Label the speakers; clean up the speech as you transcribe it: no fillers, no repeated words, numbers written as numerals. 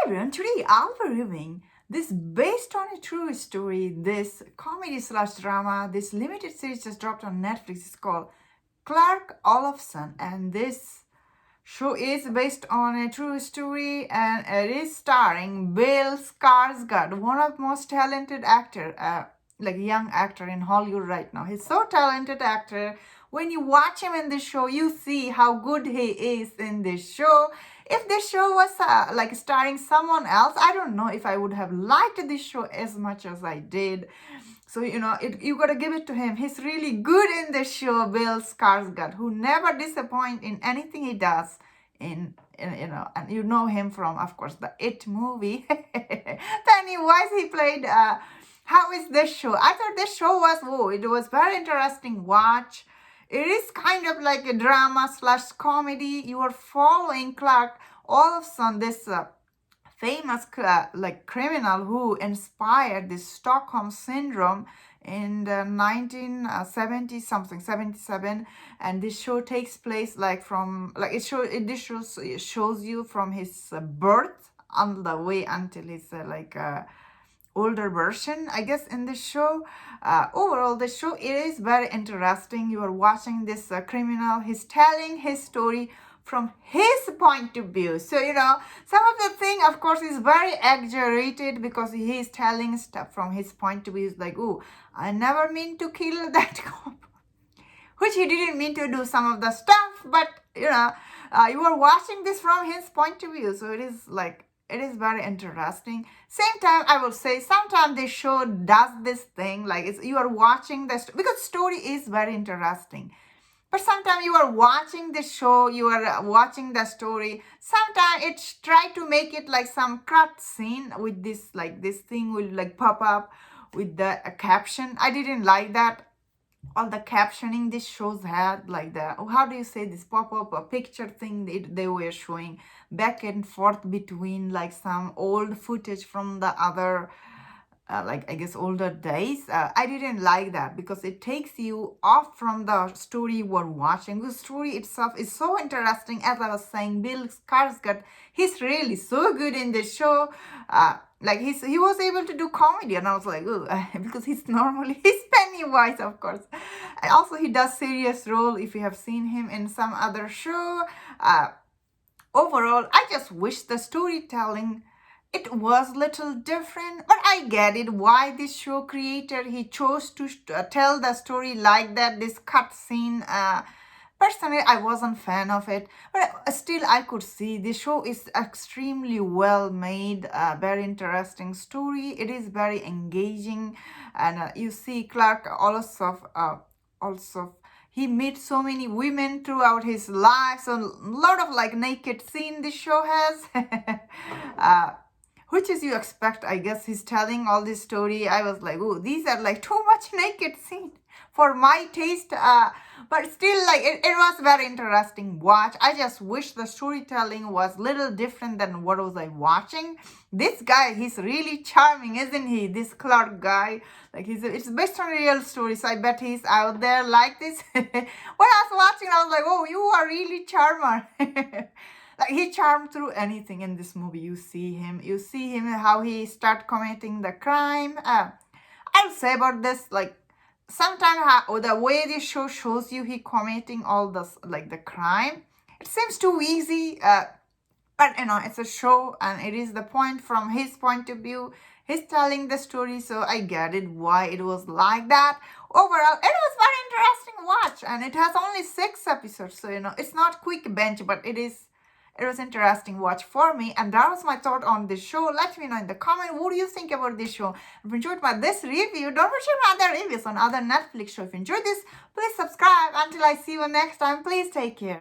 Speaker 1: everyone, today I'll be reviewing this based on a true story, this comedy slash drama, this limited series just dropped on Netflix. It's called Clark Olofsson, and this show is based on a true story, and it is starring Bill Skarsgard, one of the most talented actor, like young actor in Hollywood right now. He's so talented actor. When you watch him in this show, you see how good he is in this show. If this show was like starring someone else, I don't know if I would have liked this show as much as I did. So, you gotta give it to him. He's really good in this show, Bill Skarsgård, who never disappoints in anything he does. And you know him from, of course, the It movie. Pennywise, he played. How is this show? I thought this show it was very interesting watch. It is kind of like a drama slash comedy. You are following Clark Olofsson, this famous like criminal who inspired the Stockholm syndrome in the 1970 something 77, and this show takes place like from like it shows you from his birth on the way until his older version, I guess, in this show. Overall, the show, it is very interesting. You are watching this criminal. He's telling his story from his point of view. So, some of the thing, of course, is very exaggerated because he is telling stuff from his point of view. It's like, oh, I never mean to kill that cop. Which he didn't mean to do some of the stuff, but, you are watching this from his point of view. So it is very interesting. Same time, I will say, sometimes this show does this thing, like you are watching this, because story is very interesting. But sometimes you are watching the show, you are watching the story. Sometimes it's try to make it like some cut scene with this, like this thing will like pop up with the caption. I didn't like that. All the captioning this shows had, like how do you say this, pop-up a picture thing they were showing back and forth between like some old footage from the other I guess older days. I didn't like that because it takes you off from the story you were watching. The story itself is so interesting. As I was saying, Bill Skarsgård, he's really so good in this show. He was able to do comedy, and I was like, oh, because he's Pennywise, of course. And also he does serious role if you have seen him in some other show. Overall, I just wish the storytelling, it was little different, but I get it why this show creator, he chose to tell the story like that, this cut scene. Personally, I wasn't fan of it, but still I could see this show is extremely well made, very interesting story. It is very engaging, and you see Clark also he meets so many women throughout his life, so a lot of like naked scene this show has. Which is you expect, I guess. He's telling all this story. I was like, oh, these are like too much naked scene for my taste. But still, like, it was very interesting watch. I just wish the storytelling was little different than what was I watching. This guy, he's really charming, isn't he? This Clark guy. Like, it's based on a real story, so I bet he's out there like this. When I was watching, I was like, oh, you are really charmer. Like, he charmed through anything in this movie. You see him how he start committing the crime. I'll say about this, like, sometimes the way this show shows you he committing all this, like, the crime, it seems too easy. But, it's a show, and it is the point from his point of view. He's telling the story, so I get it, why it was like that. Overall, it was very interesting watch, and it has only 6 episodes, so, it's not quick bench, but it was interesting watch for me, and that was my thought on this show. Let me know in the comment, what do you think about this show? If you enjoyed this review, don't forget my other reviews on other Netflix shows. If you enjoyed this, please subscribe. Until I see you next time, please take care.